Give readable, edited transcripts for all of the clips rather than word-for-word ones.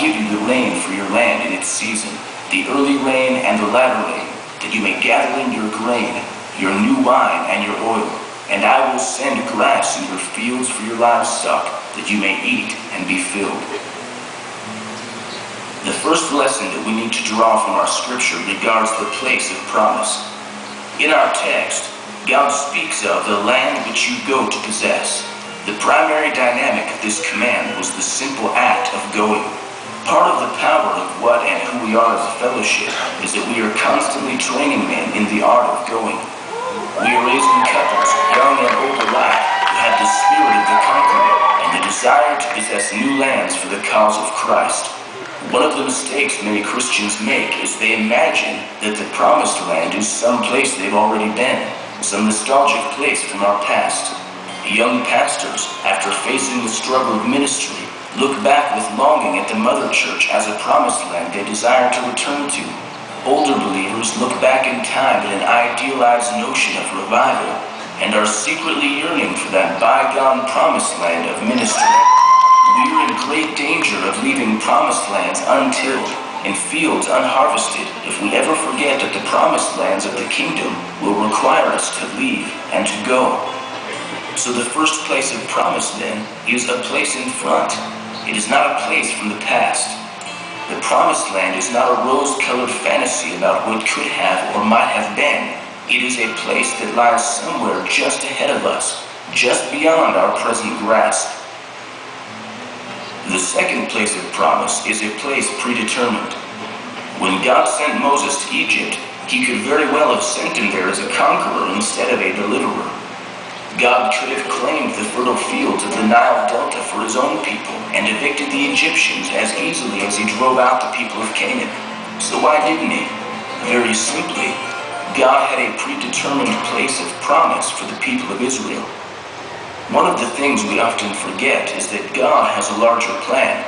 give you the rain for your land in its season, the early rain and the latter rain, that you may gather in your grain, your new wine and your oil. And I will send grass in your fields for your livestock, that you may eat and be filled. The first lesson that we need to draw from our scripture regards the place of promise. In our text, God speaks of the land which you go to possess. The primary dynamic of this command was the simple act of going. Part of the power of what and who we are as a fellowship is that we are constantly training men in the art of going. We are raising couples, young and old alike, who have the spirit of the conqueror and the desire to possess new lands for the cause of Christ. One of the mistakes many Christians make is they imagine that the promised land is some place they've already been, some nostalgic place from our past. Young pastors, after facing the struggle of ministry, look back with longing at the mother church as a promised land they desire to return to. Older believers look back in time at an idealized notion of revival and are secretly yearning for that bygone promised land of ministry. We are in great danger of leaving promised lands untilled and fields unharvested if we ever forget that the promised lands of the kingdom will require us to leave and to go. So the first place of promise, then, is a place in front. It is not a place from the past. The promised land is not a rose-colored fantasy about what could have or might have been. It is a place that lies somewhere just ahead of us, just beyond our present grasp. The second place of promise is a place predetermined. When God sent Moses to Egypt, he could very well have sent him there as a conqueror instead of a deliverer. God could have claimed the fertile fields of the Nile Delta for his own people and evicted the Egyptians as easily as he drove out the people of Canaan. So why didn't he? Very simply, God had a predetermined place of promise for the people of Israel. One of the things we often forget is that God has a larger plan.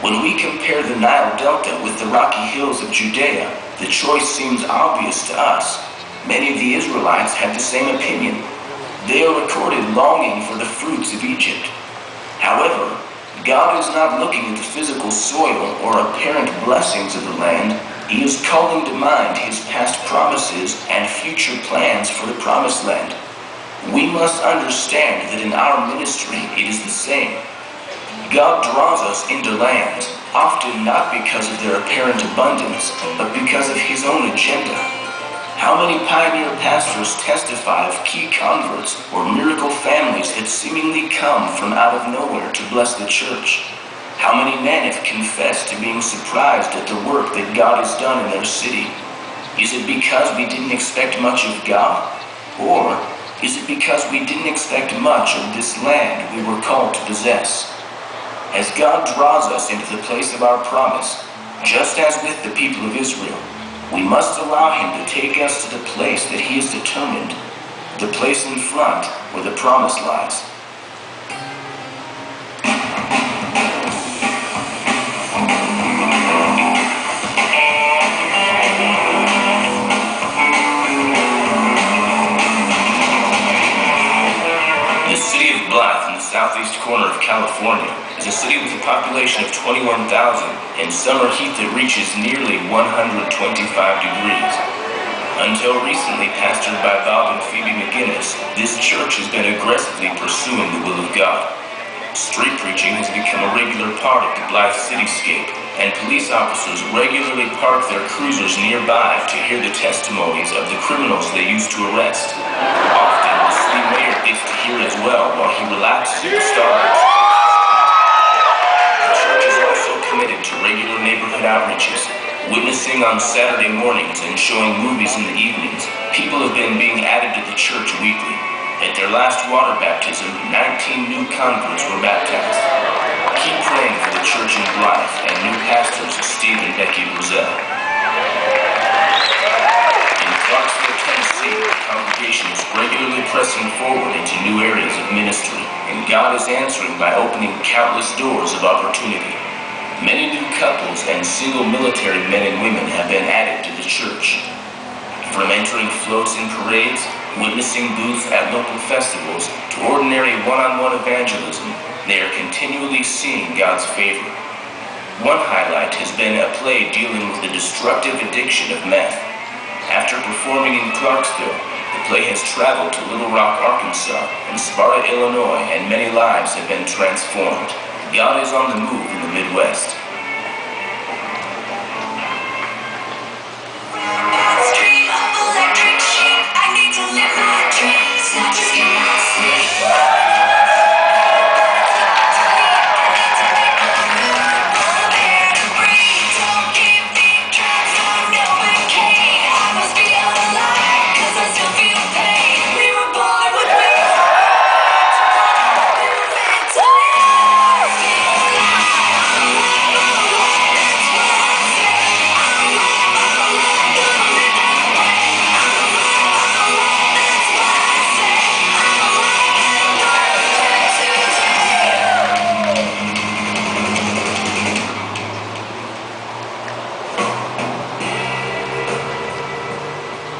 When we compare the Nile Delta with the rocky hills of Judea, the choice seems obvious to us. Many of the Israelites had the same opinion. They are recorded longing for the fruits of Egypt. However, God is not looking at the physical soil or apparent blessings of the land. He is calling to mind his past promises and future plans for the promised land. We must understand that in our ministry it is the same. God draws us into lands, often not because of their apparent abundance, but because of his own agenda. How many pioneer pastors testify of key converts or miracle families that seemingly come from out of nowhere to bless the church? How many men have confessed to being surprised at the work that God has done in their city? Is it because we didn't expect much of God? Or is it because we didn't expect much of this land we were called to possess? As God draws us into the place of our promise, just as with the people of Israel, we must allow him to take us to the place that he has determined, the place in front where the promise lies. The city of Wlv in the southeast corner of California is a city with a population of 21,000 and summer heat that reaches nearly 125 degrees. Until recently pastored by Bob and Phoebe McGinnis, this church has been aggressively pursuing the will of God. Street preaching has become a regular part of the Blythe cityscape, and police officers regularly park their cruisers nearby to hear the testimonies of the criminals they used to arrest. Often, the city mayor gets to hear as well while he relaxes in the Starbucks. The church is also committed to regular neighborhood outreaches, witnessing on Saturday mornings and showing movies in the evenings. People have been being added to the church weekly. At their last water baptism, 19 new converts were baptized. Keep praying for the church in Blythe and new pastors Steve and Becky Brazell. In Clarksville, Tennessee, the congregation is regularly pressing forward into new areas of ministry, and God is answering by opening countless doors of opportunity. Many new couples and single military men and women have been added to the church. From entering floats in parades, witnessing booths at local festivals, to ordinary one-on-one evangelism, they are continually seeing God's favor. One highlight has been a play dealing with the destructive addiction of meth. After performing in Clarksville, the play has traveled to Little Rock, Arkansas, and Sparta, Illinois, and many lives have been transformed. God is on the move in the Midwest. Stream of electric sheep. I need to live my dreams, not just in my sleep.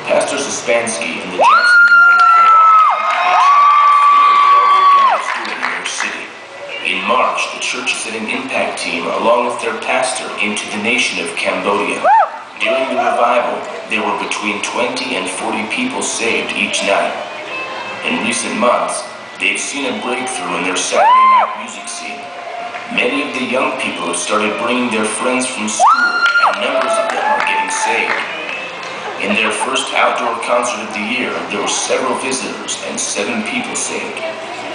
Pastor Sospansky and the Jacksonville congregation in their city. In March, the church sent an impact team along with their pastor into the nation of Cambodia. During the revival, there were between 20 and 40 people saved each night. In recent months, they've seen a breakthrough in their Saturday night music scene. Many of the young people have started bringing their friends from school, and numbers of them are getting saved. In their first outdoor concert of the year, there were several visitors and 7 people saved.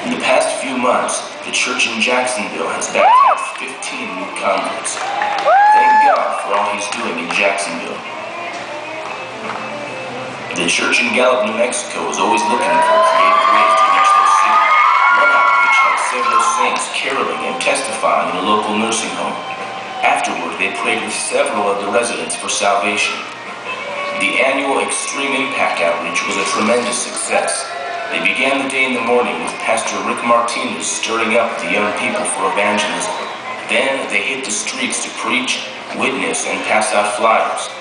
In the past few months, the church in Jacksonville has baptized 15 new converts. Thank God for all He's doing in Jacksonville. The church in Gallup, New Mexico is always looking for creative ways to reach their city. One outreach had several saints caroling and testifying in a local nursing home. Afterward, they prayed with several of the residents for salvation. The annual Extreme Impact Outreach was a tremendous success. They began the day in the morning with Pastor Rick Martinez stirring up the young people for evangelism. Then they hit the streets to preach, witness, and pass out flyers.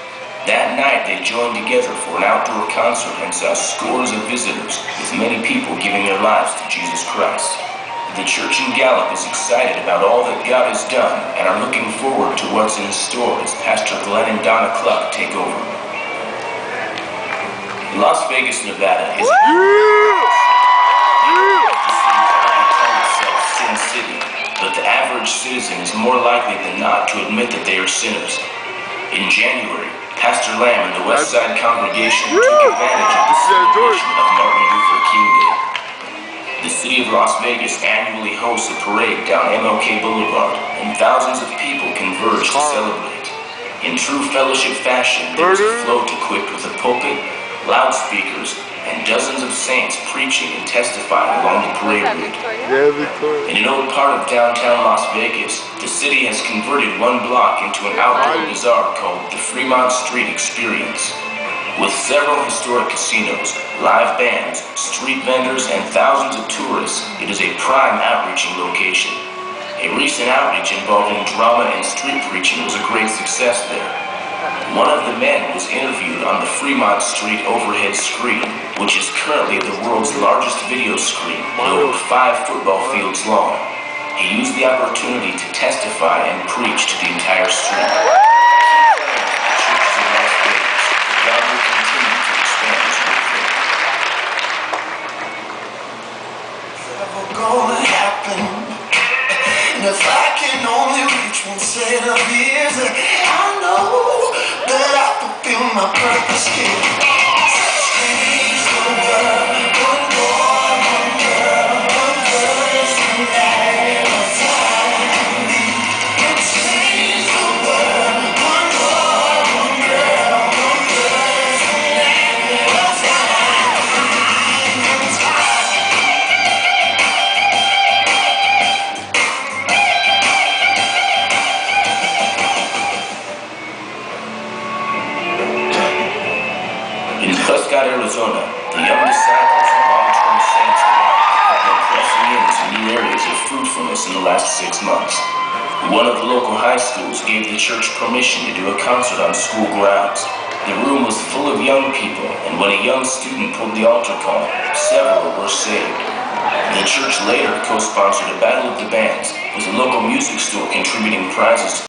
That night they joined together for an outdoor concert and saw scores of visitors, with many people giving their lives to Jesus Christ. The church in Gallup is excited about all that God has done and are looking forward to what's in store as Pastor Glenn and Donna Cluck take over. Las Vegas, Nevada is Sin City, but the average citizen is more likely than not to admit that they are sinners. In January, Pastor Lamb and the West Side congregation took advantage of the celebration of Martin Luther King Day. The city of Las Vegas annually hosts a parade down MLK Boulevard, and thousands of people converge to celebrate. In true fellowship fashion, there was a float equipped with a pulpit, loudspeakers, and dozens of saints preaching and testifying along the parade route. In an old part of downtown Las Vegas, the city has converted one block into an outdoor bazaar called the Fremont Street Experience. With several historic casinos, live bands, street vendors, and thousands of tourists, it is a prime outreaching location. A recent outreach involving drama and street preaching was a great success there. One of the men was interviewed on the Fremont Street overhead screen, which is currently the world's largest video screen, over 5 football fields long. He used the opportunity to testify and preach to the entire street. God will continue to expand His work there. Never gonna happen. And if I can only reach one set of ears, I know that I fulfill my purpose here. Change the world, one boy, one girl, one person at a time. Change the world, one boy, one girl, one person at a time. In Prescott, Arizona, the young disciples and long-term saints have been pressing into new areas of fruitfulness in the last 6 months. One of the local high schools gave the church permission to do a concert on school grounds. The room was full of young people, and when a young student pulled the altar call, several were saved. The church later co-sponsored a Battle of the Bands, with a local music store contributing prizes to